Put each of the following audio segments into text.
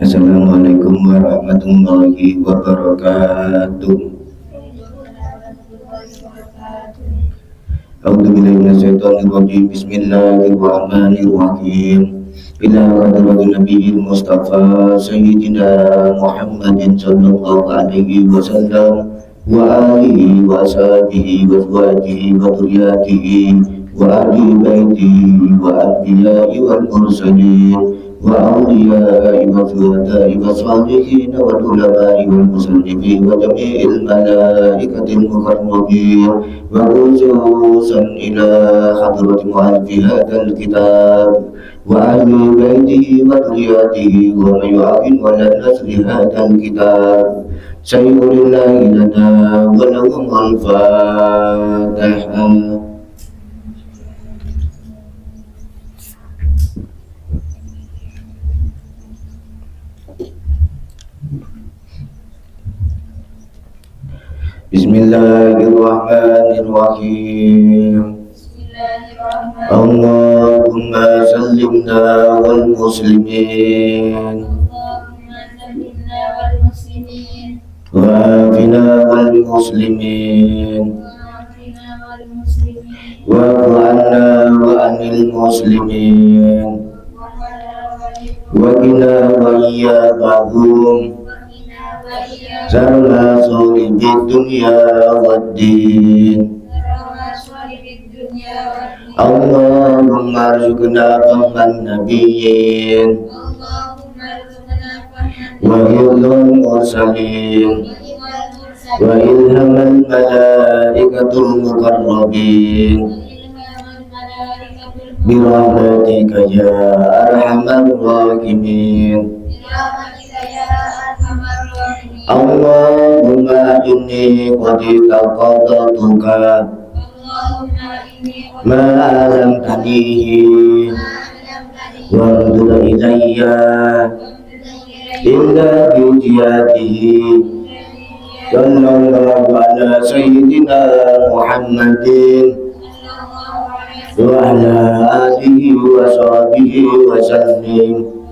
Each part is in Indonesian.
Assalamualaikum warahmatullahi wabarakatuh. A'udzubillahi minasyaitonirrajim. Bismillahirrahmanirrahim. Ila hadratin nabiyil mustafa sayyidina Muhammadin sallallahu alaihi wasallam wa alihi wa sahbihi wa azwajihi wa dhurriyyatihi wa ahli baitihi wa anbiya'i wal mursalin wa awliya'i wa syuhada'i wa shalihin wa ulama'i wal muslimin wa jami'il malaikatil mukarrabin wa khususan ila hadrati mu'allifi hadzal kitab wa ahli baitihi wa dhurriyyatihi wa man yu'awwin wa la nasri hadzal kitab sayyulillahi lana wa lahum al-fatihah. Bismillahirrahmanirrahim. Allahumma sallimna wal muslimin wa afina wal muslimin wa anna wa anil muslimin wa qina wa iyyahum Sarna suri di dunia waddin. Allahumma arzuqna fahman nabiyyin wa ilham mursalin wa ilhamal malaikatul mukarrabin birahmatika ya arhamar rahimin. Allahumma inni qad taqaddatuka ma alamtanihi wa anzur ilayya illa bijiyatihi sallallahu ala sayyidina Muhammadin wa ala alihi wa sahbihi wa sallim.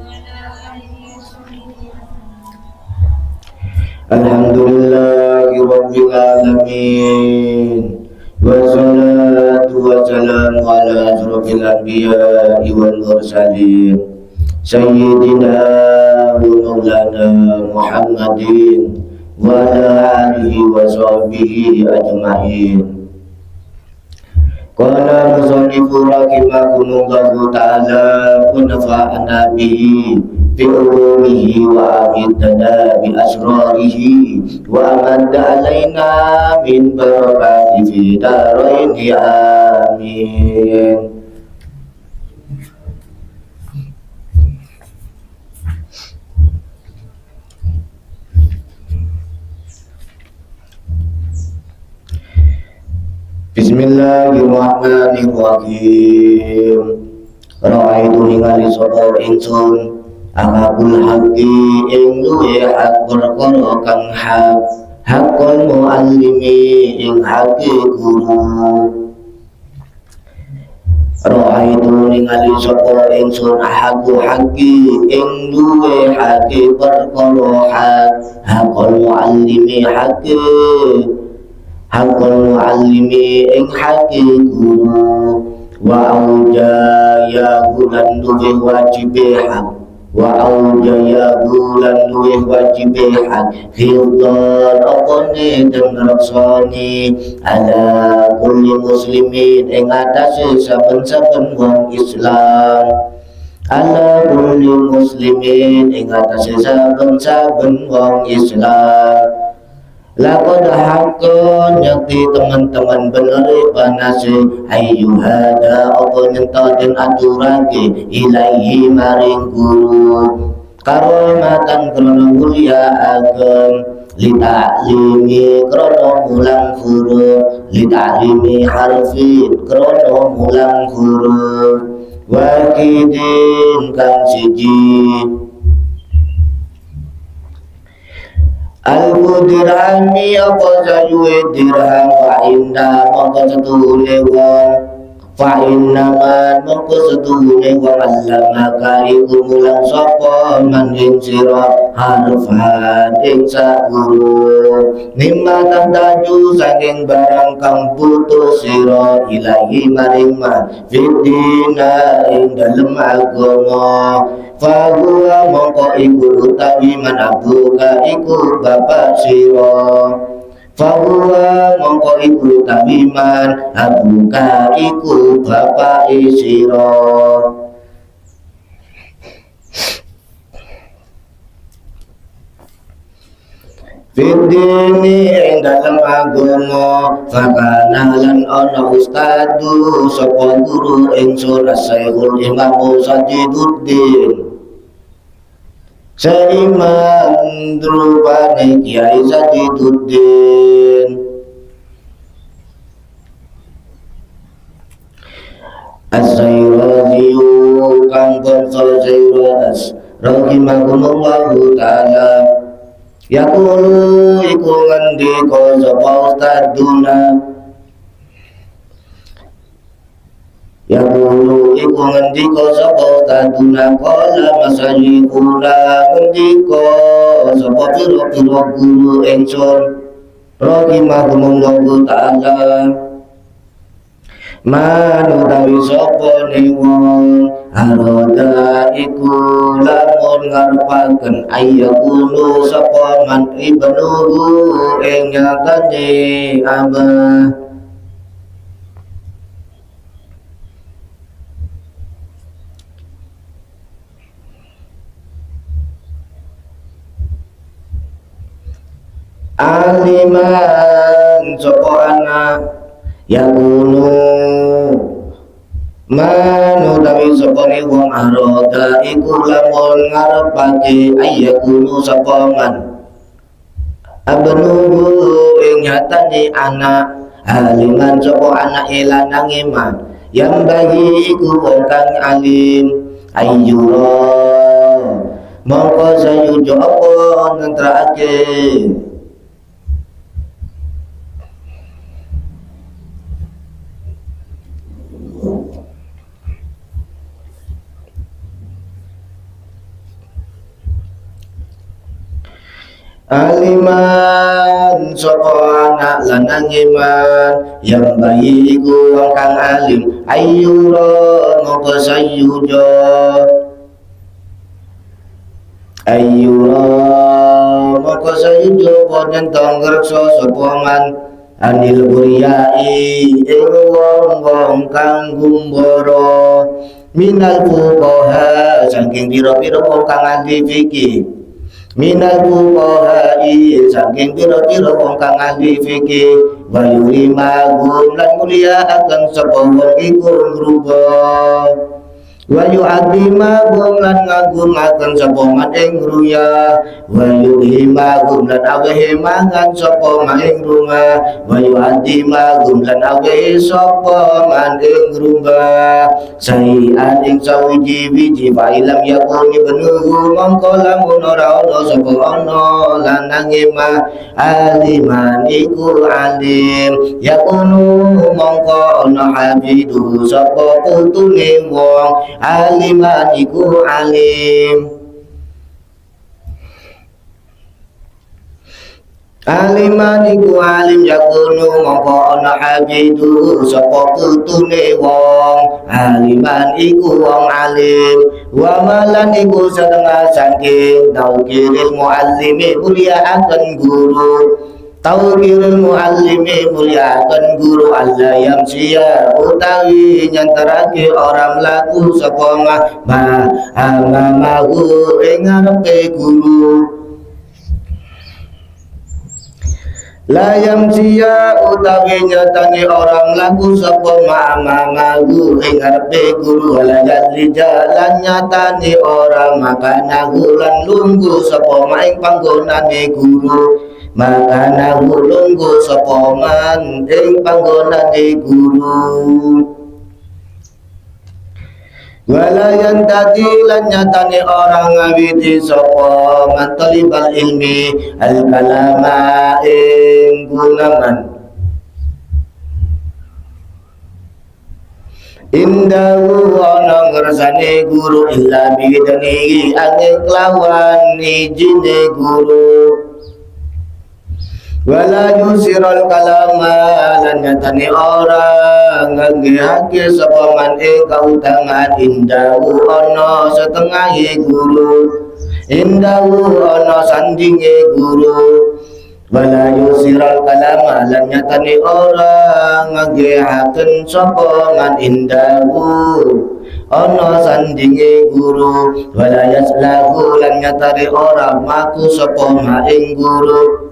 Alhamdulillahi rabbil alamin wassalatu wassalamu ala asrofil anbiya'i wal mursalin sayyidina wa maulana Muhammadin wa ala alihi wa sahbihi ajma'in. Qala musannifu rahimahullahu ta'ala wa nafa'ana bihi bi ulumihi wa amidana bi asrarihi wa amadda alaina min barakati fi daraini amin. Bismillahirrahmanirrahim. Ra'aitu ningali sapa ingsun Akabul haqqi ing luwe hak perkara kang hakul muallimi ing haqi guru. Ra'aitu ningali sapa ingsun hakul haqqi ing luwe haqi perkara hakul muallimi hakul muallimi ing haqi guru wa aujaya bulan luwe wajibe hak wa aujaya bulan luwih wajibe hak khildan opone dan raksani ala kulli muslimin ing atase saben-saben wong Islam ala kulli muslimin ing atase saben-saben wong Islam. Laqad haqqan yakti teman-teman beneri panase ayyuhada apa nyenta den aturake ilaihi maring guru karamatan krono mulia ageng litaklimi krono mulang huruf litaklimi harfin krono mulang huruf wakidin kang siji Al-Qudirami apa sayuwe dirham wa inda maka setune wong fa inna man mongko setune wa allamaka iku mulang sapa man ing sira harfan ing saguru mimma tandaju saking barang kang putus sira ilahi maring man fitina ing dalem agama fa huwa mongko iku utawi man abuka iku bapak sira Fahuwa mongko iku tawiman abuka iku bapak sira Fidini ing dalam agama fakana lan ana ustadu sapa guru ingsun Syekhul Imam Sadiduddin Seiman drupane Kiai Sadiduddin As-Sayraziyu kang bangsa Sayras rahimahullahu ta'ala yaqulu iku ngendika sapa ustaduna Yaqulu iku ngendika sapa ustaduna qala masayikuna ngendika sapa pira-pira guru ingsun rahimahumullahu ta'ala manutawi sapa ne wong arada iku lamun ngarepaken ayyakunu sapa man ibnuhu ing nyatane abah aliman sapa anak yakunu manutawi sapa ne wong arada iku lamun ngarepake ayyakunu sapa man abnuhu ing nyatane anak aliman sapa anak lanang iman yang bagi iku wong kang alim ayyura mongko sayujo apa ngentrake aliman sapa anak lanang iman yang bayi iku wong kang alim ayyura mongko sayujo mongko sayujo ponen tong ngreksa sapa man anil buriyai ing wong kang gumbara minal fuqaha saking pira-pira wong kang ahli fikih minal fuqahai saking pira-pira wong kang ahli fikih wa yurimagum lan mulia akan sapa wong iku ngrubah wa yu'adzimagum lan ngagumaken sapa man ing ruya wa yuhimagum lan awehe mangan sapa man ing rumah wa yu'adzimagum lan awehe sapa man ing rumah sayian ing sawiji-wiji fa ilam yakun ibnuhu mongko lamun ora ana sapa ana lanang mah aliman iku alim yakunu mongko ana hafidu sapa putune wong aliman iku alim aliman iku alim yakunu mongko ana hafidu sapa putune wong aliman iku wong alim wa malan iku setengah saking taukiril muallimi mulia akan guru Tawqirul muallimi muliakan guru Allah yang sia utawi nyantarake orang laku sapa ma amamahu ing ngarepe guru layam sia utawi nyatane orang laku sapa ma amamahu ing ngarepe guru layat jalan nyatane orang makanahu lan lungguh sapa ma ing panggonane guru makana gulunggu sapa man ing panggonane guru walayan tadi lan nyatane orang ngawiti sapa man talibal ilmi al kalama ing gunaman Indahu ana ngersane guru illa bidanihi angin kelawan ijine guru. Wala yusirul kalama lan nyatani orang ngagihake sapa man ing kautangan indahu ana setengahe guru. Indahu ana sandinge guru. Wala yusirul kalama lan nyatani orang ngagihaken sapa man indahu ana sandinge guru. Wala yaslahu lan nyatani orang maku sapa ma ing guru.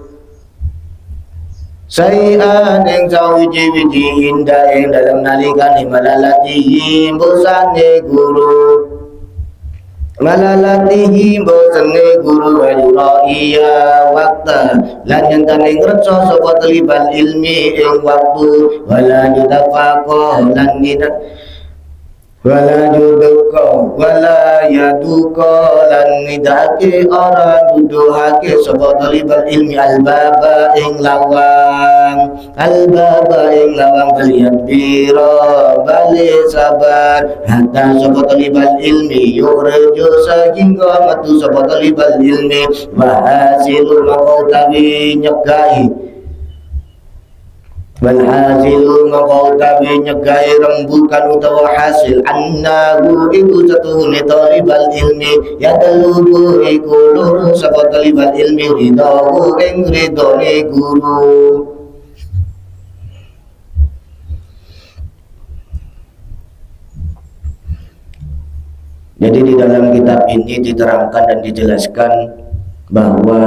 Sayan ing sawiji-wiji indah ing dalam nalikane malalatihi bosane guru. Malalatihi bosane guru wa iya wakta lan nyantane ngreca sapa talibal ilmi ing waktu. Wala yudafaqo lan nida wala yuduko wala yaduko lan nidake orang duduhake sapa talibal ilmi albaba ing lawang. Albaba ing lawang baliyadbira bali sabar hatta sapa talibal ilmi yurju sehingga metu sapa talibal ilmi wa hasilul maqtawi nyegai. Walhasilu maqautawi nyegai rembukan utawa hasil annahu iku satuhune talibal ilmi yadalubu iku luru sapa talibal ilmi ridahu ing ridone guru. Jadi di dalam kitab ini diterangkan dan dijelaskan bahwa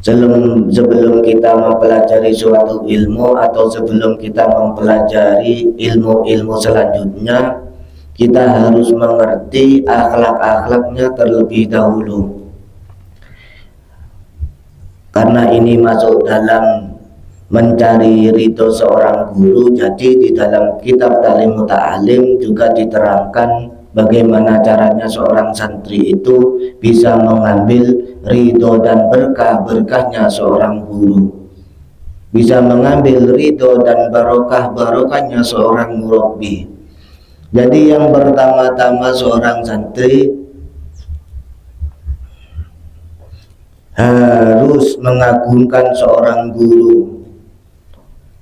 sebelum kita mempelajari suatu ilmu atau sebelum kita mempelajari ilmu-ilmu selanjutnya, kita harus mengerti akhlak-akhlaknya terlebih dahulu. Karena ini masuk dalam mencari ridho seorang guru, jadi di dalam kitab Ta'lim Muta'alim juga diterangkan bagaimana caranya seorang santri itu bisa mengambil ridho dan berkah-berkahnya seorang guru, bisa mengambil ridho dan barokah-barokahnya seorang murabbi. Jadi yang pertama-tama seorang santri harus mengagungkan seorang guru.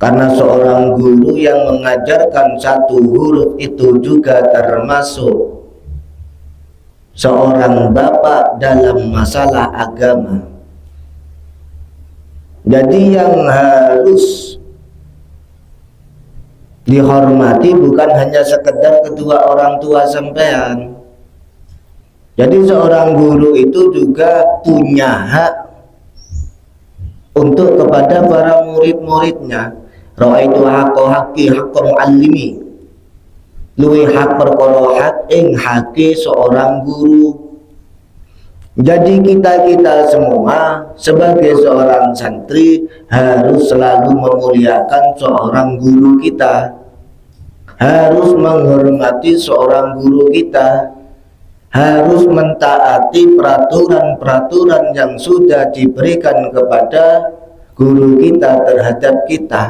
Karena seorang guru yang mengajarkan satu huruf itu juga termasuk seorang bapak dalam masalah agama. Jadi yang harus dihormati bukan hanya sekedar kedua orang tua sampean. Jadi seorang guru itu juga punya hak untuk kepada para murid-muridnya. Ra'aitu haqqo haqqi haqqo muallimi. Luwih hak perkara hak ing hake seorang guru. Jadi kita semua sebagai seorang santri harus selalu memuliakan seorang guru kita, harus menghormati seorang guru kita, harus mentaati peraturan-peraturan yang sudah diberikan kepada guru kita terhadap kita.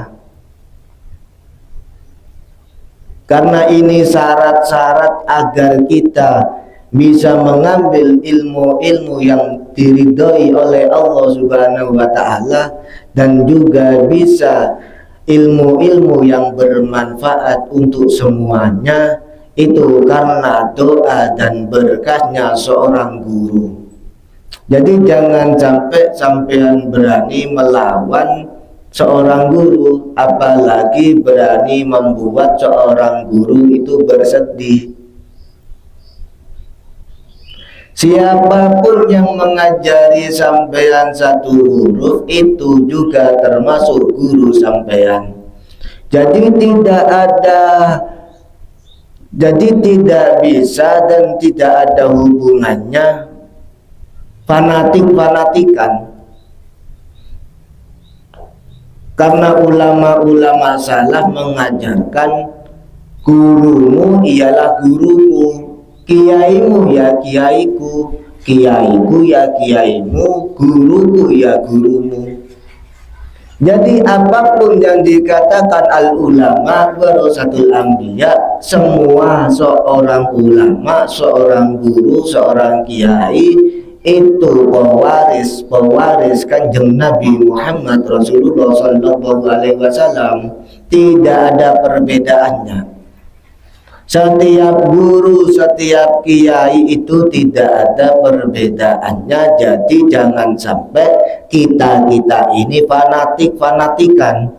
Karena ini syarat-syarat agar kita bisa mengambil ilmu-ilmu yang diridhoi oleh Allah Subhanahu wa Ta'ala, dan juga bisa ilmu-ilmu yang bermanfaat untuk semuanya, itu karena doa dan berkahnya seorang guru. Jadi jangan sampai sampean berani melawan seorang guru, apalagi berani membuat seorang guru itu bersedih. Siapapun yang mengajari sampean satu huruf itu juga termasuk guru sampean. Jadi tidak bisa dan tidak ada hubungannya fanatik-fanatikan. Karena ulama-ulama salaf mengajarkan gurumu ialah gurumu, kiaimu ya kiaiku, kiaiku ya kiaimu, guruku ya gurumu. Jadi apapun yang dikatakan al-ulama warasatul anbiya, semua seorang ulama, seorang guru, seorang kiai itu pewaris Kanjeng Nabi Muhammad Rasulullah Sallallahu Alaihi Wasallam. Tidak ada perbedaannya. Setiap guru, setiap kiai itu tidak ada perbedaannya. Jadi jangan sampai kita ini fanatik-fanatikan.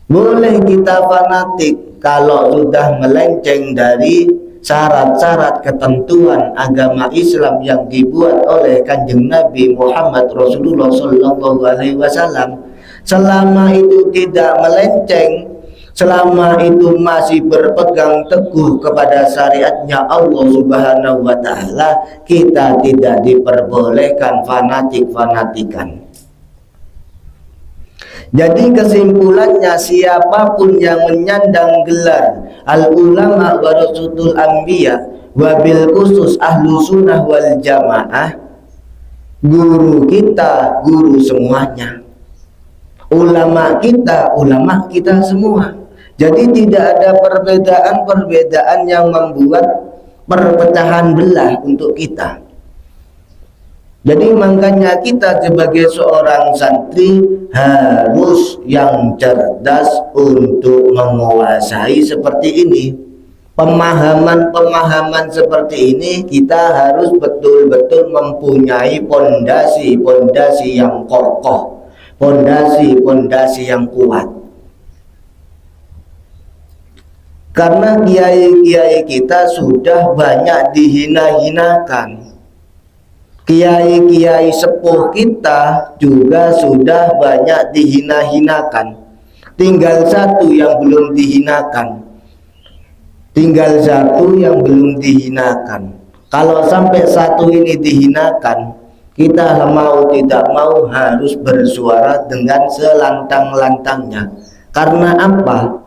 Boleh kita fanatik kalau sudah melenceng dari syarat-syarat ketentuan agama Islam yang dibuat oleh Kanjeng Nabi Muhammad Rasulullah Sallallahu Alaihi Wasallam. Selama itu tidak melenceng, selama itu masih berpegang teguh kepada syariatnya Allah Subhanahu wa Ta'ala, kita tidak diperbolehkan fanatik-fanatikan. Jadi kesimpulannya, siapapun yang menyandang gelar al-ulama warasatul anbiya, wabil khusus ahlu sunnah wal jamaah, guru kita, guru semuanya. Ulama kita semua. Jadi tidak ada perbedaan-perbedaan yang membuat perpecahan belah untuk kita. Jadi makanya kita sebagai seorang santri harus yang cerdas untuk menguasai seperti ini. Pemahaman-pemahaman seperti ini kita harus betul-betul mempunyai pondasi yang kokoh, pondasi yang kuat. Karena kiai-kiai kita sudah banyak dihina-hinakan. Kiai-kiai sepuh kita juga sudah banyak dihina-hinakan. Tinggal satu yang belum dihinakan. Kalau sampai satu ini dihinakan, kita mau tidak mau harus bersuara dengan selantang-lantangnya. Karena apa?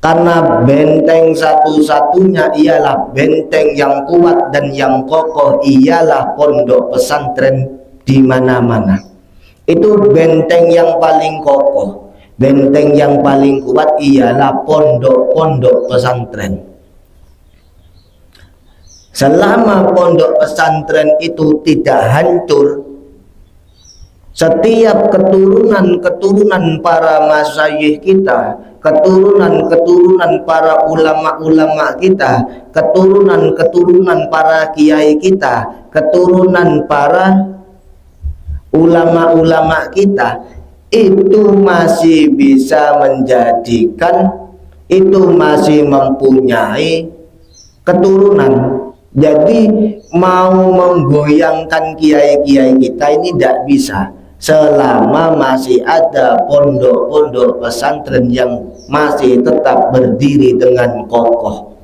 Karena benteng satu-satunya ialah benteng yang kuat dan yang kokoh ialah pondok pesantren di mana-mana. Itu benteng yang paling kokoh, benteng yang paling kuat ialah pondok-pondok pesantren. Selama pondok pesantren itu tidak hancur, setiap keturunan para masyayikh kita, keturunan para ulama-ulama kita, keturunan para kiai kita, keturunan para ulama-ulama kita, itu masih bisa menjadikan, itu masih mempunyai keturunan. Jadi mau menggoyangkan kiai-kiai kita ini tidak bisa selama masih ada pondok-pondok pesantren yang masih tetap berdiri dengan kokoh.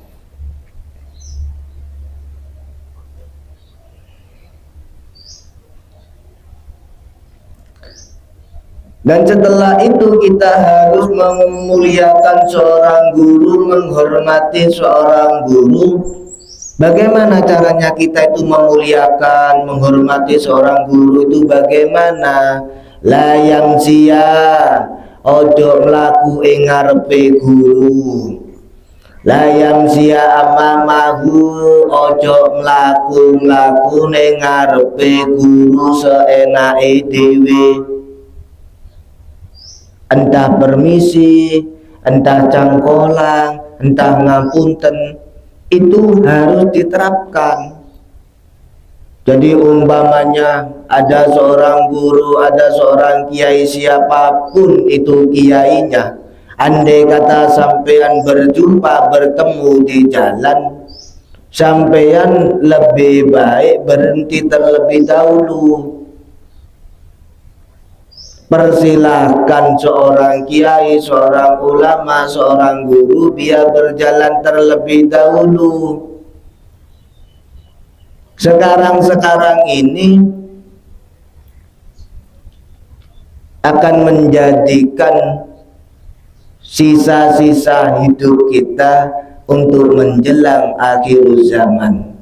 Dan setelah itu kita harus memuliakan seorang guru, menghormati seorang guru. Bagaimana caranya kita itu memuliakan, menghormati seorang guru itu bagaimana? Layang sia, ojo mlaku ing ngarepe guru. Layang sia amamahu, ojo mlaku ning ngarepe guru seenake dhewe. Entah permisi, entah cangkolang, entah ngapunten, itu harus diterapkan. Jadi umpamanya ada seorang guru, ada seorang kiai, siapapun itu kiainya, andai kata sampean berjumpa, bertemu di jalan, sampean lebih baik berhenti terlebih dahulu. Persilahkan seorang kiai, seorang ulama, seorang guru biar berjalan terlebih dahulu. Sekarang ini akan menjadikan sisa-sisa hidup kita untuk menjelang akhir zaman.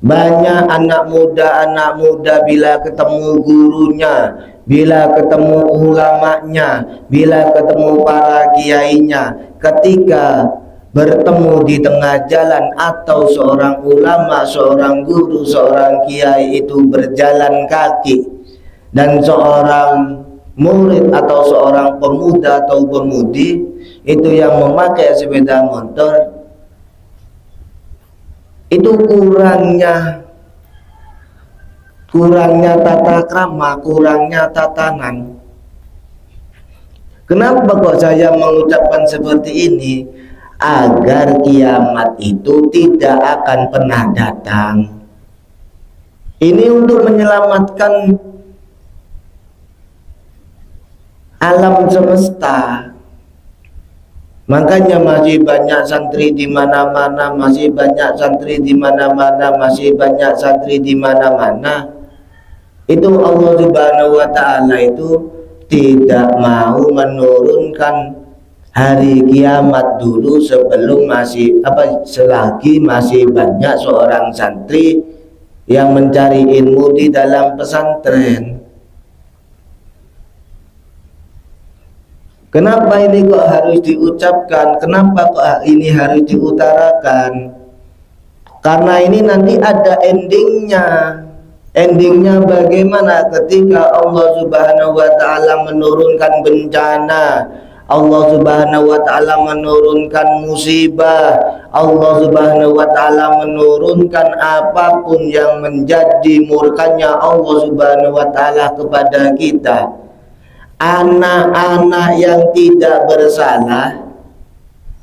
Banyak anak muda bila ketemu gurunya, bila ketemu ulamanya, bila ketemu para kiainya, ketika bertemu di tengah jalan atau seorang ulama, seorang guru, seorang kiai itu berjalan kaki, dan seorang murid atau seorang pemuda atau pemudi itu yang memakai sepeda motor, itu kurangnya tata krama, kurangnya tatanan. Kenapa kok saya mengucapkan seperti ini? Agar kiamat itu tidak akan pernah datang. Ini untuk menyelamatkan alam semesta. Makanya masih banyak santri di mana-mana, masih banyak santri di mana-mana, masih banyak santri di mana-mana. Itu Allah Subhanahu wa taala itu tidak mau menurunkan hari kiamat dulu sebelum selagi masih banyak seorang santri yang mencari ilmu di dalam pesantren. Kenapa ini kok harus diucapkan? Kenapa kok ini harus diutarakan? Karena ini nanti ada endingnya. Endingnya bagaimana ketika Allah Subhanahu wa taala menurunkan bencana, Allah Subhanahu wa taala menurunkan musibah, Allah Subhanahu wa taala menurunkan apapun yang menjadi murkanya Allah Subhanahu wa taala kepada kita. Anak-anak yang tidak bersalah,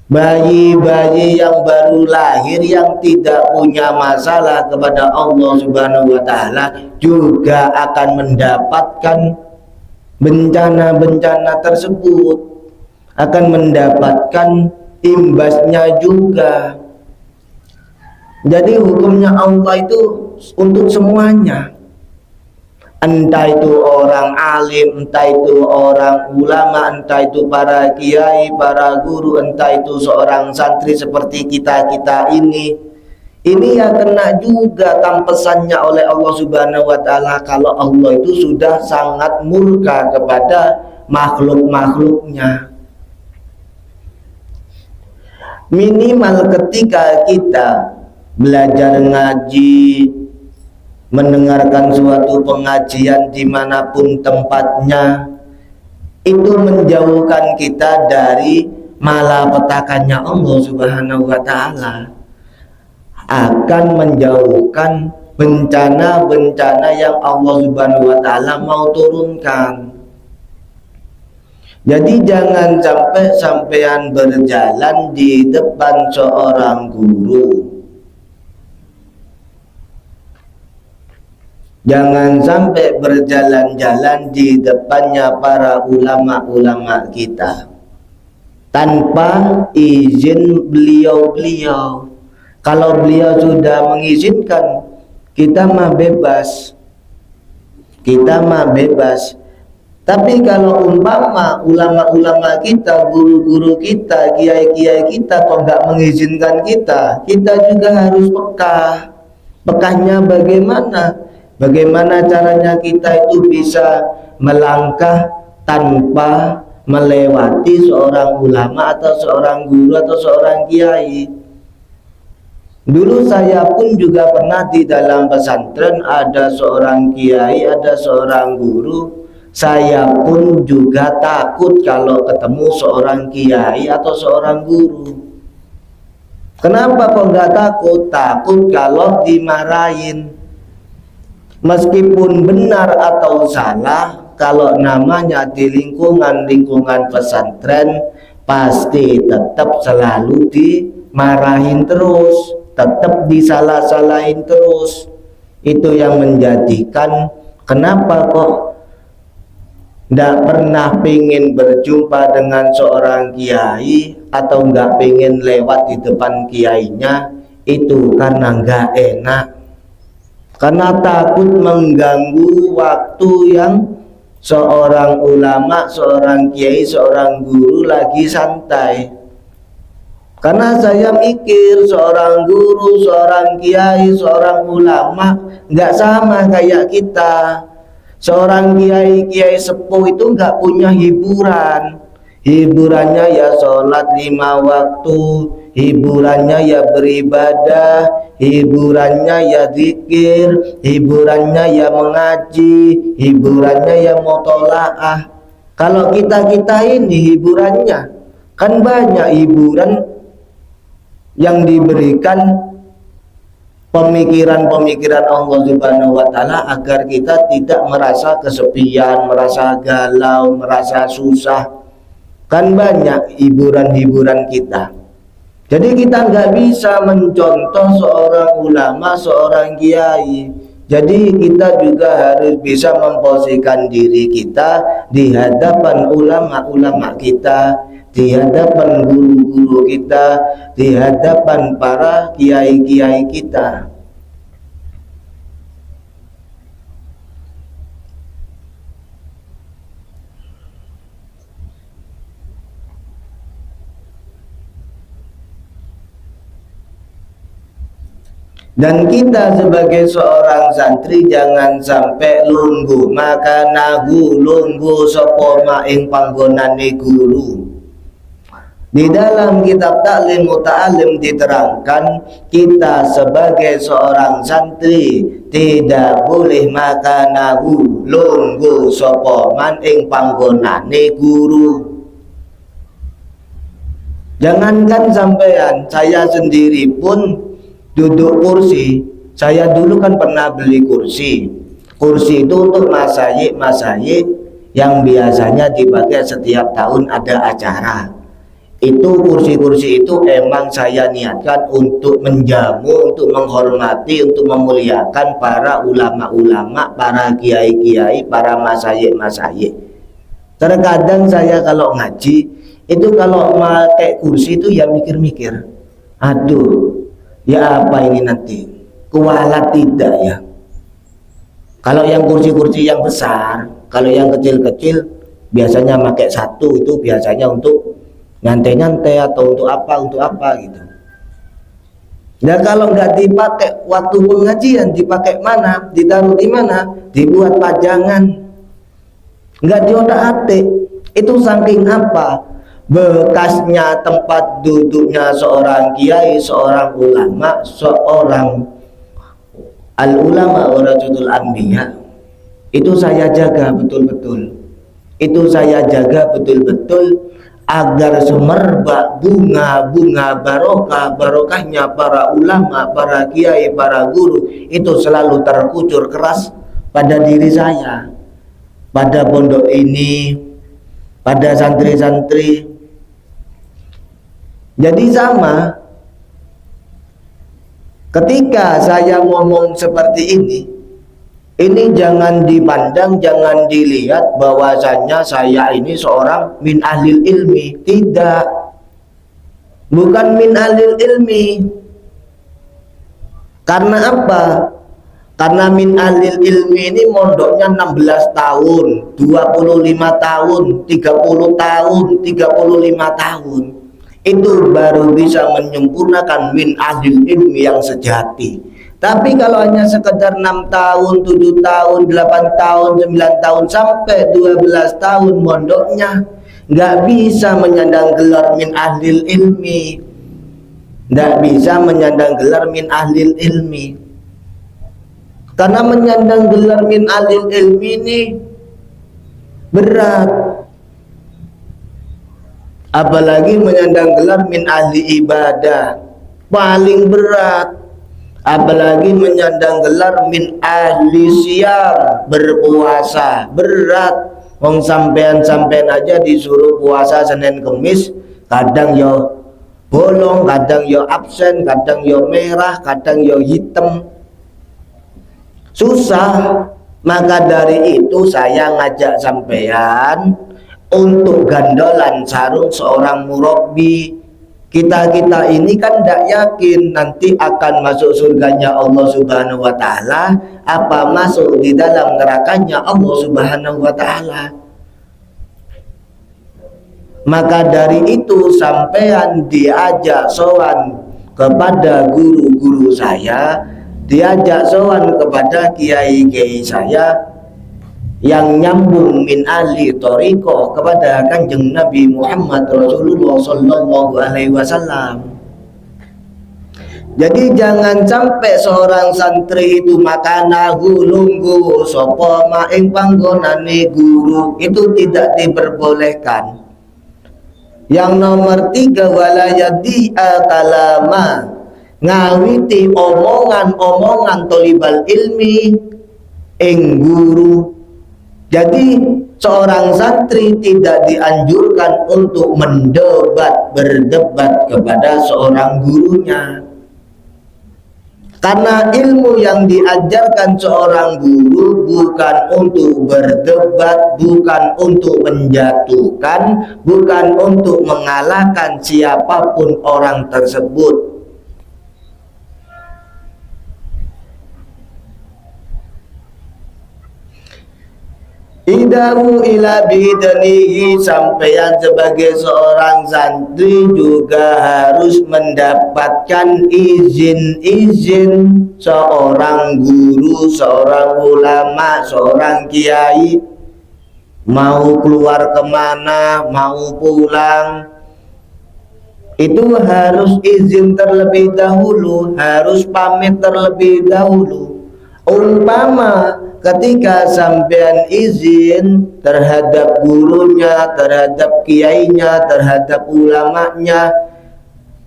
bayi-bayi yang baru lahir yang tidak punya masalah kepada Allah Subhanahu wa taala juga akan mendapatkan bencana-bencana tersebut, akan mendapatkan imbasnya juga. Jadi hukumnya Allah itu untuk semuanya. Entah itu orang alim, entah itu orang ulama, entah itu para kiai, para guru, entah itu seorang santri seperti kita-kita ini ya kena juga tampesannya oleh Allah Subhanahu wa taala kalau Allah itu sudah sangat murka kepada makhluk-makhluknya. Minimal ketika kita belajar ngaji, mendengarkan suatu pengajian dimanapun tempatnya, itu menjauhkan kita dari malapetakannya Allah Subhanahu wa taala, akan menjauhkan bencana-bencana yang Allah Subhanahu wa taala mau turunkan. Jadi jangan sampai sampean berjalan di depan seorang guru, jangan sampai berjalan-jalan di depannya para ulama-ulama kita tanpa izin beliau-beliau. Kalau beliau sudah mengizinkan, kita mah bebas. Kita mah bebas. Tapi kalau umpama ulama-ulama kita, guru-guru kita, kiai-kiai kita kok nggak mengizinkan kita juga harus peka. Pekahnya bagaimana? Bagaimana caranya kita itu bisa melangkah tanpa melewati seorang ulama atau seorang guru atau seorang kiai. Dulu saya pun juga pernah di dalam pesantren, ada seorang kiai, ada seorang guru. Saya pun juga takut kalau ketemu seorang kiai atau seorang guru. Kenapa kok nggak takut? Takut kalau dimarahin. Meskipun benar atau salah, kalau namanya di lingkungan pesantren pasti tetap selalu dimarahin terus, tetap disalah-salahin terus. Itu yang menjadikan kenapa kok nggak pernah pengen berjumpa dengan seorang kiai atau nggak pengen lewat di depan kiainya, itu karena nggak enak. Karena takut mengganggu waktu yang seorang ulama, seorang kiai, seorang guru lagi santai. Karena saya mikir seorang guru, seorang kiai, seorang ulama nggak sama kayak kita. Seorang kiai sepuh itu nggak punya hiburan. Hiburannya ya sholat 5 waktu, hiburannya ya beribadah, hiburannya ya zikir, hiburannya ya mengaji, hiburannya ya mutolaah. Kalau kita ini hiburannya kan banyak hiburan yang diberikan pemikiran-pemikiran Allah Subhanahu wa Ta'ala agar kita tidak merasa kesepian, merasa galau, merasa susah. Kan banyak hiburan-hiburan kita. Jadi kita nggak bisa mencontoh seorang ulama, seorang kiai. Jadi kita juga harus bisa memposisikan diri kita di hadapan ulama-ulama kita, di hadapan guru-guru kita, di hadapan para kiai-kiai kita. Dan kita sebagai seorang santri jangan sampai lungguh maka nagu lungguh sapa maing panggonane guru. Di dalam kitab Ta'lim Muta'alim diterangkan kita sebagai seorang santri tidak boleh maka nagu lungguh sapa maing panggonane guru. Jangankan sampean, saya sendiri pun duduk kursi. Saya dulu kan pernah beli kursi. Kursi itu untuk masyayikh yang biasanya dipakai setiap tahun ada acara. Itu kursi-kursi itu emang saya niatkan untuk menjamu, untuk menghormati, untuk memuliakan para ulama-ulama, para kiai-kiai, para masyayikh. Terkadang saya kalau ngaji itu kalau pakai kursi itu ya mikir-mikir, aduh, ya apa ini nanti kualat tidak ya. Kalau yang kursi-kursi yang besar, kalau yang kecil-kecil biasanya pakai satu, itu biasanya untuk nyantai-nyantai atau untuk apa gitu. Nah kalau nggak dipakai waktu pengajian, dipakai mana, ditaruh di mana, dibuat pajangan, nggak diotak-atik. Itu saking apa? Bekasnya tempat duduknya seorang kiai, seorang ulama, seorang al-ulama warasatul anbiya. Itu saya jaga betul-betul. Itu saya jaga betul-betul agar semerbak bunga-bunga barokahnya para ulama, para kiai, para guru itu selalu terkucur keras pada diri saya, pada pondok ini, pada santri-santri. Jadi sama, ketika saya ngomong seperti ini jangan dipandang, jangan dilihat bahwasanya saya ini seorang min ahlil ilmi. Tidak, bukan min ahlil ilmi. Karena apa? Karena min ahlil ilmi ini mondoknya 16 tahun, 25 tahun, 30 tahun, 35 tahun. Itu baru bisa menyempurnakan min ahlil ilmi yang sejati. Tapi kalau hanya sekedar 6 tahun, 7 tahun, 8 tahun, 9 tahun sampai 12 tahun mondoknya, nggak bisa menyandang gelar min ahlil ilmi, nggak bisa menyandang gelar min ahlil ilmi. Karena menyandang gelar min ahlil ilmi ini berat. Apalagi menyandang gelar min ahli ibadah, paling berat. Apalagi menyandang gelar min ahli siyam, berpuasa, berat. Wong sampean aja disuruh puasa Senin Kemis, kadang yo bolong, kadang yo absen, kadang yo merah, kadang yo hitam. Susah. Maka dari itu saya ngajak sampean untuk gandolan sarung seorang murabbi. Kita ini kan tidak yakin nanti akan masuk surganya Allah Subhanahu wa Ta'ala, apa masuk di dalam nerakanya Allah Subhanahu wa Ta'ala. Maka dari itu sampean diajak sowan kepada guru-guru saya, diajak sowan kepada kiai-kiai saya yang nyambung min ahli thariqah kepada Kanjeng Nabi Muhammad Rasulullah sallallahu alaihi wasallam. Jadi jangan sampai seorang santri itu makanahu lunggu sapa maing panggonane guru, itu tidak diperbolehkan. Yang nomor 3, walayadi kalama, ngawiti omongan-omongan tolibal ilmi ing guru. Jadi seorang santri tidak dianjurkan untuk berdebat kepada seorang gurunya. Karena ilmu yang diajarkan seorang guru bukan untuk berdebat, bukan untuk menjatuhkan, bukan untuk mengalahkan siapapun orang tersebut. Idahu ila bidanihi, sampeyan sebagai seorang santri juga harus mendapatkan izin-izin seorang guru, seorang ulama, seorang kiai. Mau keluar kemana, mau pulang, itu harus izin terlebih dahulu, harus pamit terlebih dahulu. Umpama ketika sampean izin terhadap gurunya, terhadap kiainya, terhadap ulamanya,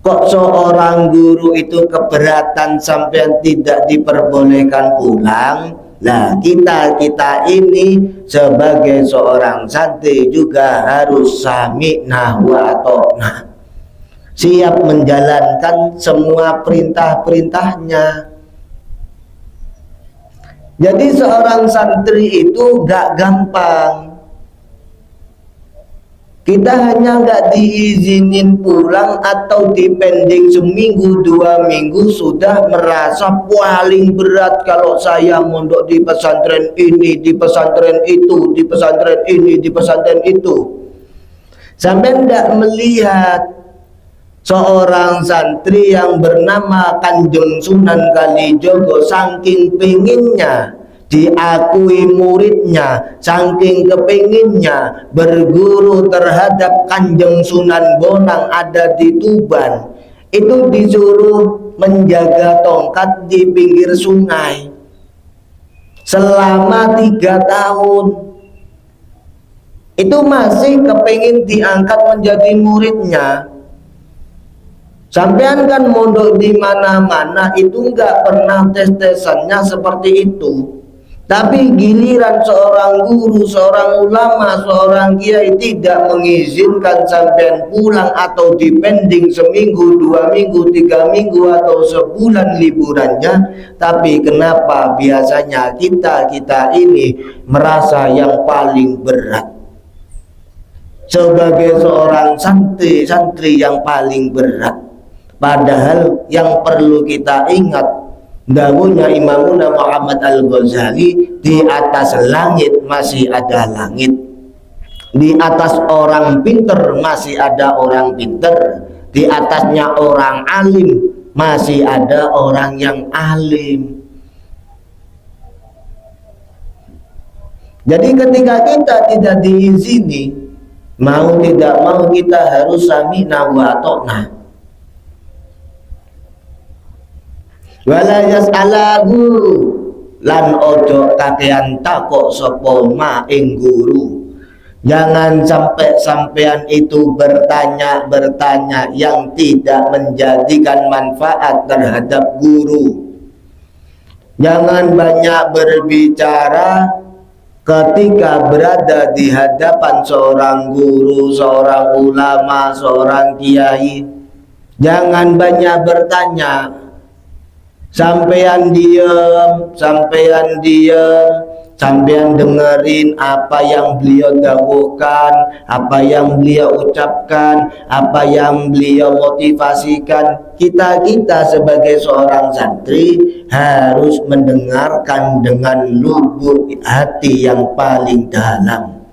kok seorang guru itu keberatan sampean tidak diperbolehkan pulang, nah kita ini sebagai seorang santri juga harus sami'na wa ata'na, siap menjalankan semua perintah-perintahnya. Jadi seorang santri itu gak gampang. Kita hanya gak diizinin pulang atau dipending seminggu 2 minggu sudah merasa paling berat kalau saya mondok di pesantren ini, di pesantren itu, di pesantren ini, di pesantren itu. Sampai ndak melihat seorang santri yang bernama Kanjeng Sunan Kalijogo saking pengennya diakui muridnya, saking kepinginnya berguru terhadap Kanjeng Sunan Bonang ada di Tuban, itu disuruh menjaga tongkat di pinggir sungai selama 3 tahun. Itu masih kepingin diangkat menjadi muridnya. Sampean kan mondok di mana-mana itu enggak pernah tes-tesannya seperti itu. Tapi giliran seorang guru, seorang ulama, seorang kiai tidak mengizinkan sampean pulang atau dipending seminggu, 2 minggu, 3 minggu atau sebulan liburannya. Tapi kenapa biasanya kita ini merasa yang paling berat sebagai seorang santri yang paling berat? Padahal yang perlu kita ingat, dawuhnya Imamuna Muhammad Al-Ghazali, di atas langit masih ada langit, di atas orang pinter masih ada orang pinter, di atasnya orang alim masih ada orang yang alim. Jadi ketika kita tidak diizini, mau tidak mau kita harus sami'na wa ata'na. Wala yas'alahu, lan ojo kakean takok sapa ma ing guru. Jangan sampai sampean itu bertanya yang tidak menjadikan manfaat terhadap guru. Jangan banyak berbicara ketika berada di hadapan seorang guru, seorang ulama, seorang kiai. Jangan banyak bertanya. Sampean diam, sampean dengerin apa yang beliau dawuhkan, apa yang beliau ucapkan, apa yang beliau motivasikan. Kita sebagai seorang santri harus mendengarkan dengan lubuk hati yang paling dalam.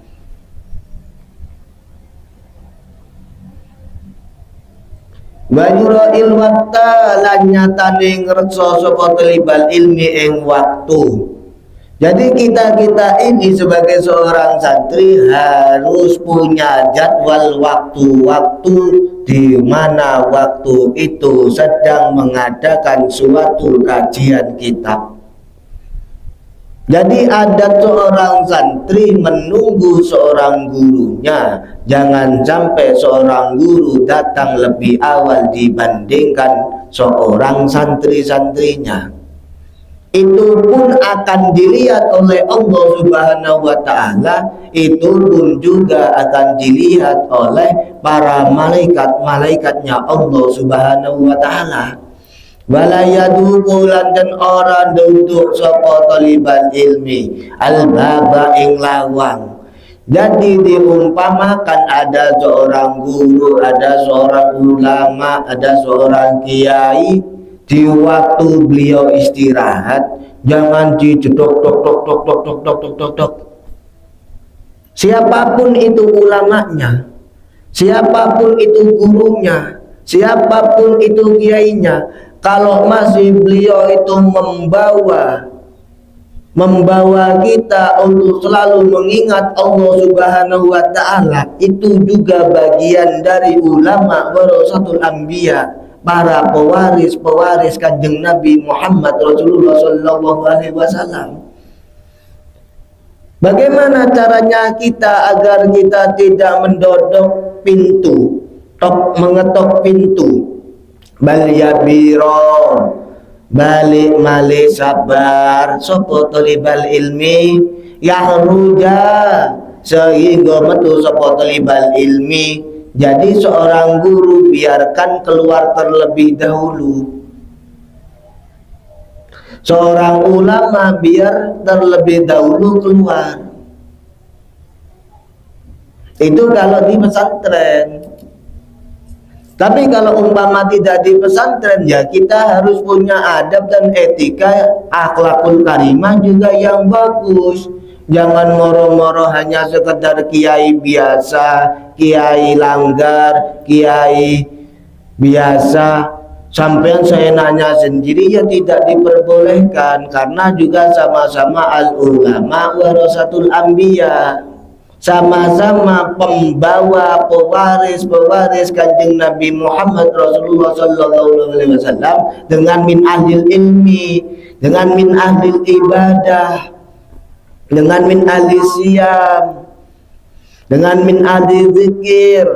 wa yura'il waqta lan nyatane ngreksa sapa talibal ilmi ing waktu. Jadi kita ini sebagai seorang santri harus punya jadwal waktu-waktu di mana waktu itu sedang mengadakan suatu kajian kitab. Jadi ada seorang santri menunggu seorang gurunya. Jangan sampai seorang guru datang lebih awal dibandingkan seorang santri-santrinya. Itu pun akan dilihat oleh Allah Subhanahu wa Ta'ala, itu pun juga akan dilihat oleh para malaikat-malaikatnya Allah Subhanahu wa Ta'ala. Wala yadukulan dan orang duduk sapa talibal ilmi al-baba ing lawang. Jadi diumpamakan ada seorang guru, ada seorang ulama, ada seorang kiai. Di waktu beliau istirahat, jangan dijedok tok tok tok tok tok tok tok tok tok. Siapapun itu ulamanya, siapapun itu gurunya, siapapun itu kiainya, kalau masih beliau itu membawa kita untuk selalu mengingat Allah Subhanahu wa Ta'ala, itu juga bagian dari ulama warasatul anbiya, para pewaris Kanjeng Nabi Muhammad Rasulullah Sallallahu Alaihi Wasallam. Bagaimana caranya kita agar kita tidak mendodok pintu, mengetok pintu? Bal yabiro, balik male sabar, sopo talibal ilmi, yahruja, sehingga metu sopo talibal ilmi. Jadi seorang guru biarkan keluar terlebih dahulu. Seorang ulama biar terlebih dahulu keluar. Itu kalau di pesantren. Tapi kalau umpama tidak di pesantren, ya kita harus punya adab dan etika, akhlakul karimah juga yang bagus. Jangan moro-moro hanya sekedar kiai biasa, kiai langgar, kiai biasa. Sampai saya nanya sendiri, ya tidak diperbolehkan, karena juga sama-sama al-ulama warasatul anbiya, sama-sama pembawa pewaris Kanjeng Nabi Muhammad Rasulullah Sallallahu Alaihi Wasallam, dengan min ahlil ilmi, dengan min ahlil ibadah, dengan min ahli siyam, dengan min ahli zikir.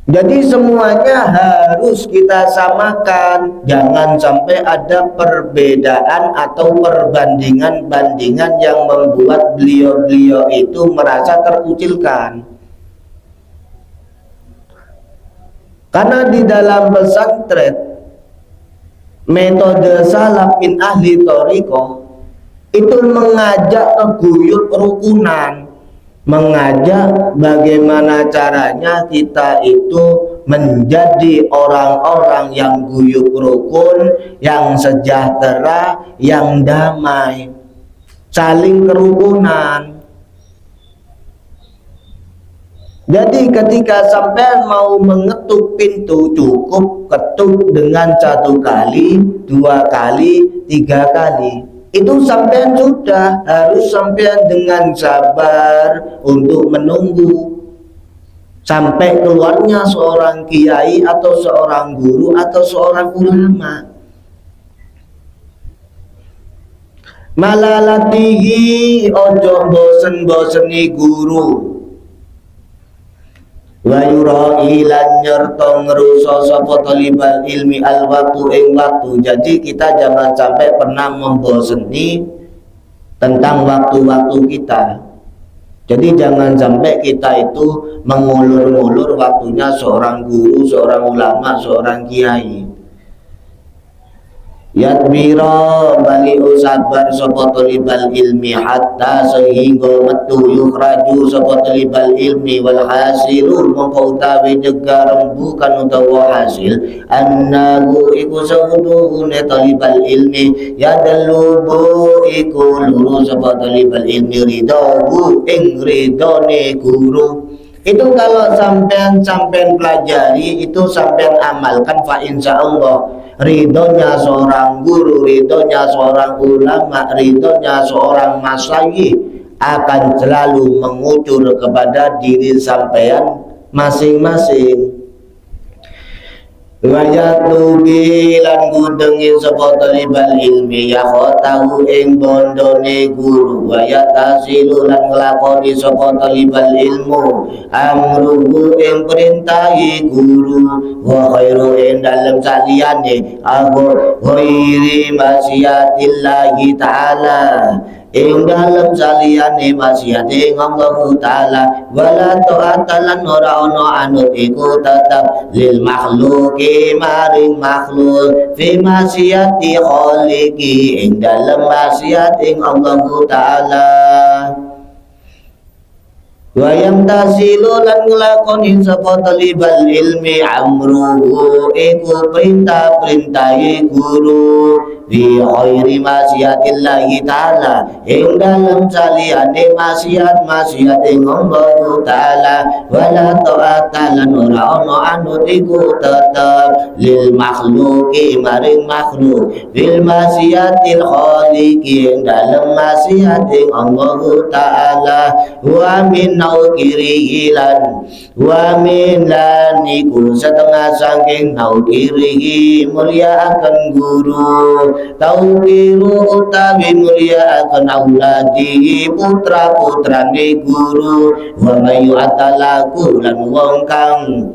Jadi semuanya harus kita samakan. Jangan sampai ada perbedaan atau perbandingan-bandingan yang membuat beliau-beliau itu merasa terkucilkan. Karena di dalam pesantren, metode salaf min ahli thariqah itu mengajak keguyup rukunan, mengajak bagaimana caranya kita itu menjadi orang-orang yang guyup rukun, yang sejahtera, yang damai, saling kerukunan. Jadi ketika sampean mau mengetuk pintu, cukup ketuk dengan 1 kali, 2 kali, 3 kali. Itu sampean sudah harus sampean dengan sabar untuk menunggu sampai keluarnya seorang kiai atau seorang guru atau seorang ulama. Malalatihi, ojo bosen-boseni guru. Wa yura'i lan nyerta ngerusa sapa talibal ilmi al waktu ing waktu. Jadi kita jangan sampai pernah memboseni tentang waktu-waktu kita. Jadi jangan sampai kita itu mengulur-ulur waktunya seorang guru, seorang ulama, seorang kiai. Yadbira bali usabar sapa talibal ilmi hatta sehingga metu yukhraju sapa talibal ilmi wal hasilu mongko utawi jegar bukan utawa hasil annahu iku sauduhune talibal ilmi yadallubu iku luru sapa talibal ilmi ridahu ing ridone guru Itu kalau sampean pelajari, itu sampean amalkan, fa insya Allah ridhonya seorang guru, ridhonya seorang ulama, ridhonya seorang masyayikh akan selalu mengucur kepada diri sampean masing-masing. Wajatu bilan gudengi sapa talibal ilmi ya khotahu ing bondone guru, wayatasilu lan nglakoni sapa talibal ilmu amruhu ing perintahi guru, wa khairu ing dalem saliyane aku ghairi masyatillahi ta'ala ing dalem saliyane maksiate Allah taala, wala ta'atalan ora ana anut iku tetep lil makhluqi maring makhluk fi maksiati khaliqi ing dalem maksiate Allah taala. Wayam tasilu lan nglakoni sapa talibal ilmi amruhu iku perintah-perintahe guru bi khairi maksiatillahi ta'ala ing dalem saliyane maksiat ing Allah taala, wala ta'ata lan ora ana anut iku tetep lil makhluqi maring makhluk bil maksiatil khaliqi ing dalem maksiat ing Allah taala. Wa min naukirihilan wa min laniku setengah saking naukirihi mulia akan guru, taukiru utawi mulia akan auladihi putra putrane guru, wa mayu atalaku lan wong kang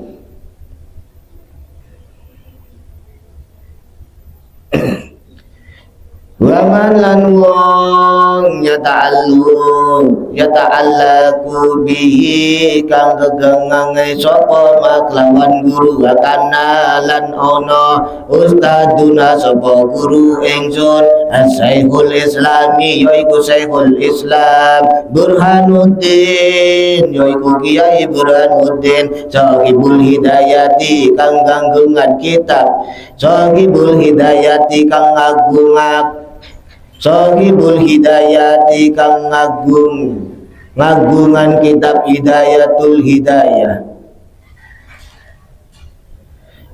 waman lan wong yata'allaku bihi kang kegengange sapa maklawan guru, kana lan ana ustaduna sapa guru ingsun Syekhul Islami yaiku Syekhul Islam Burhanuddin yaiku Kiai Burhanuddin Sahibul Hidayati kang ganggungan kitab Sahibul Hidayati kang Sahibul Hidayati kang ngagungan kitab Hidayatul Hidayah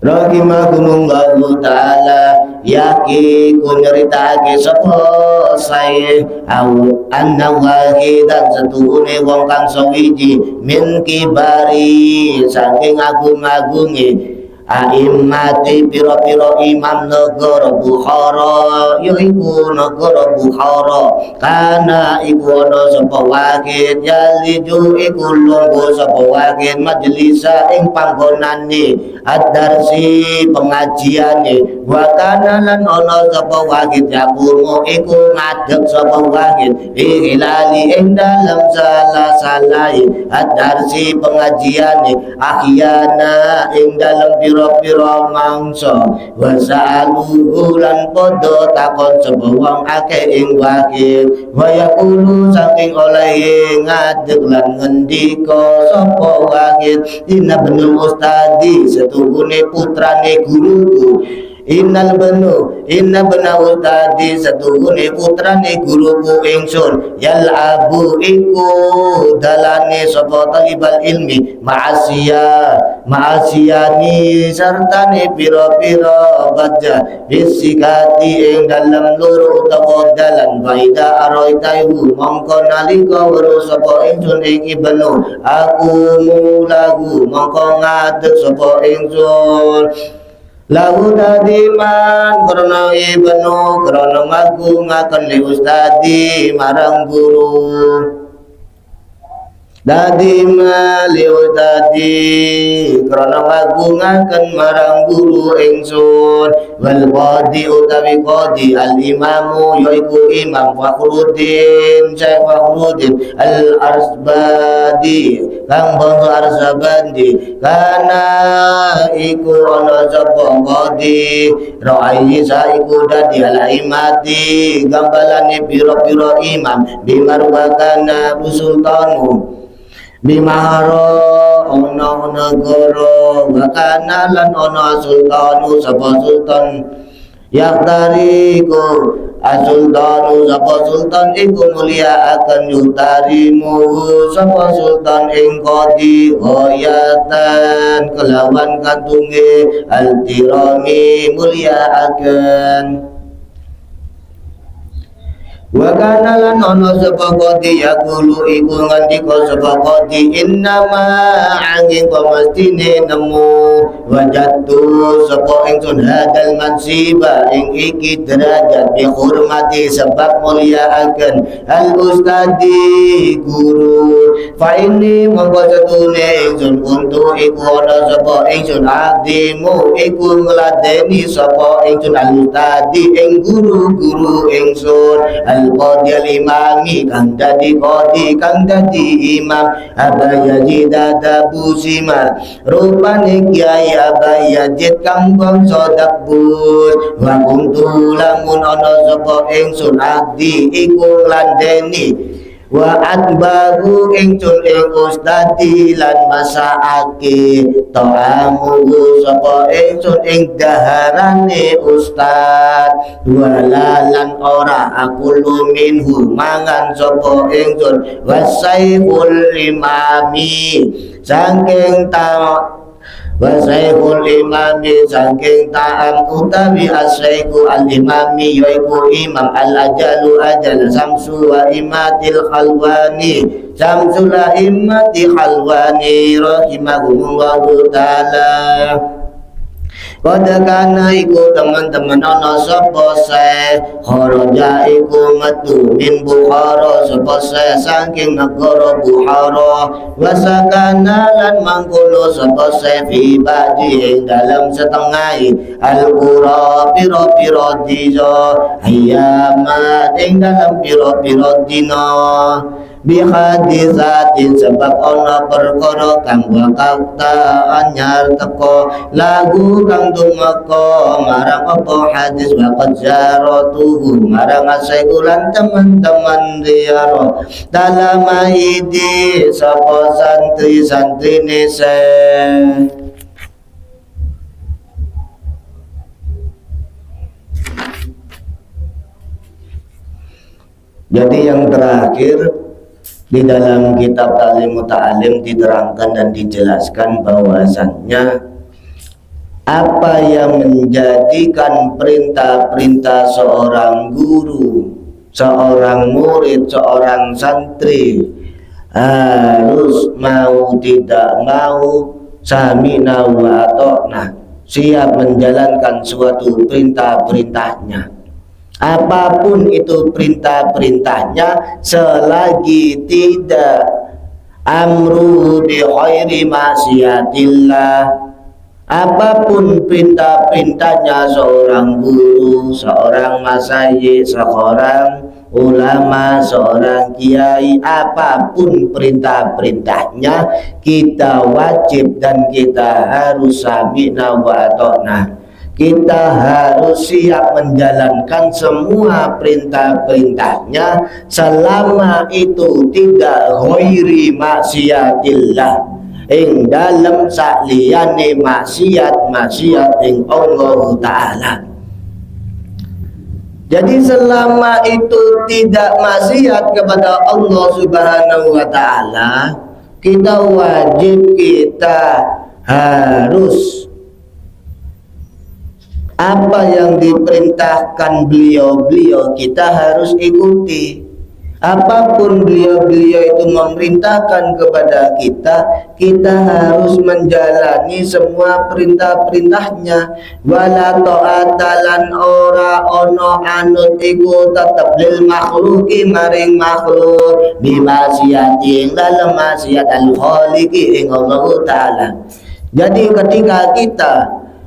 rahimahumullahu ta'ala yaki ku nyeritake sapa sae au anna wahidan setuhune wong kang sawiji min kibari saking agung-agunge a'immati piro-piro imam negara Bukhara yaiku negara Bukhara, kana iku ana sapa wakil yaliju iku lungguh sapa wakil majlisa ing panggonane ad-darsi pengajiane, wa kana lan ana sapa wakil yakumu iku ngadeg sapa wakil hilali ing dalem salah-salahe ad-darsi pengajiane ahyana ing dalem piro-piro mangsa wasa'aluhu lan podo takon sapa wong akeh ing wakil wa yaqulu saking olehe ngadeg lan ngendika sapa wakil inna benul ustadi setuhune putrane guruku inna benahu tadi setuhune putrane guruku ingsun yal abu iku dalane sapa talibal ilmi ma'asiyani sartane pira-pira baca bisikati ing dalam loro utawa dalan baida aroitaihu mongko nalika weruh sapa ingsun ing ibnu aku mulagu mongko ngadeg sapa ingsun lahu tadiman karena ibnu karena ngagungaken li ustadi marang guru dadima li ustadi karena ngagungaken marang guru ingsun wal qadi utawi qadi al imamu yaiku imam Fakhruddin Syekh Fakhruddin al Arsbadi kang bangsa Arsabandi kana iku ana sapa qadi ra'ayi saiku dadi al imati gambalane pira-pira imam bimarwakana sultanu bimahara ono negara wakana lan ono sultanu sapa sultan yaktariku Asultanu sapa sultan iku mulia akan yutarimu sapa sultan ing qadi hoyatan kelawan kantunge altirami mulia akan. Wa kana lan ono sapa qadi yaqulu iku ngandika sapa qadi innama angin pamestine nemu wajatu sapa ingsun hadal mansiba ing iki derajat bi hormati sebab mulyaaken al ustadi guru fa ini mongko setune ingsun untuk iku ana sapa ingsun abdimu iku ngladeni sapa ingsun al ustadi ing guru-guru ingsun al-qadi al-imami kang dadi qadi kang dadi imam Aba Yazid Busima rupane Kiai Aba Yazid kang bangsa Dabus wa kuntu lamun ana sapa ingsun abdi iku nglandeni wa atbahu ingsun ing ustadi lan masaake ta'amu sapa ingsun ing daharane ustad wala lan ora aku minhu mangan sapa ingsun wasaiful imami saking Wasaihul imami saking ta'am utawi asaiku al-imami yaiku imam al-ajalu ajal samsu wa imatil khalwani samsul imati khalwani rahimahumullahu ta'ala. Pada kana iku teman-teman ana sapa se kharaja iku metu min Bukhara sapa se saking negara Bukhara wasakana lan mangkono sapa se fi badi ing dalam setengah al-qura pira-pira dina ayyama ing dalam pira-pira dina bihadisatin sebab ana perkara kang bakal anyar teko lagu kang dumeka marang apa hadis waqad jaratuhu marang asaiulan teman-teman diaro dalam ide sapa santri-santri nese. Jadi yang terakhir di dalam kitab Ta'lim Muta'alim diterangkan dan dijelaskan bahwasannya apa yang menjadikan perintah-perintah seorang guru, seorang murid, seorang santri harus mau tidak mau sami'na wa ata'na siap menjalankan suatu perintah-perintahnya. Apapun itu perintah-perintahnya selagi tidak amru bi khairi maksiatillah, apapun perintah-perintahnya seorang guru, seorang masyayikh, seorang ulama, seorang kiai, apapun perintah-perintahnya kita wajib dan kita harus sami'na wa ata'na. Kita harus siap menjalankan semua perintah-perintahnya selama itu tidak ghairi maksiatillah ing dalam sakliyane maksiat ing Allah Ta'ala. Jadi selama itu tidak maksiat kepada Allah Subhanahu wa Ta'ala, kita wajib, kita harus apa yang diperintahkan beliau-beliau kita harus ikuti. Apapun beliau-beliau itu memerintahkan kepada kita, kita harus menjalani semua perintah-perintahnya. Wala ta'atalan ora ono anut iku tetep lil makhluki maring makhluk bimaksiati ing dalem maksiat al-khaliqi ing Allah Ta'ala. Jadi ketika kita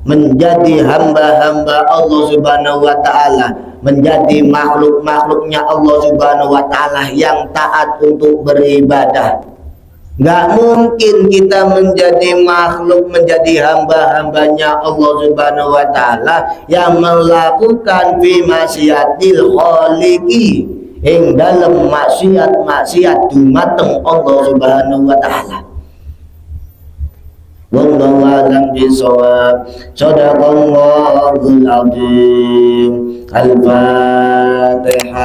menjadi hamba-hamba Allah Subhanahu wa Ta'ala, menjadi makhluk-makhluknya Allah Subhanahu wa Ta'ala yang taat untuk beribadah, nggak mungkin kita menjadi makhluk, menjadi hamba-hambanya Allah Subhanahu wa Ta'ala yang melakukan fi maksiatil khaliqi ing dalam maksiat dumateng Allah Subhanahu wa Ta'ala. Wallahu a'lam bishawab. Shadaqallahul azim. Al-Fatihah.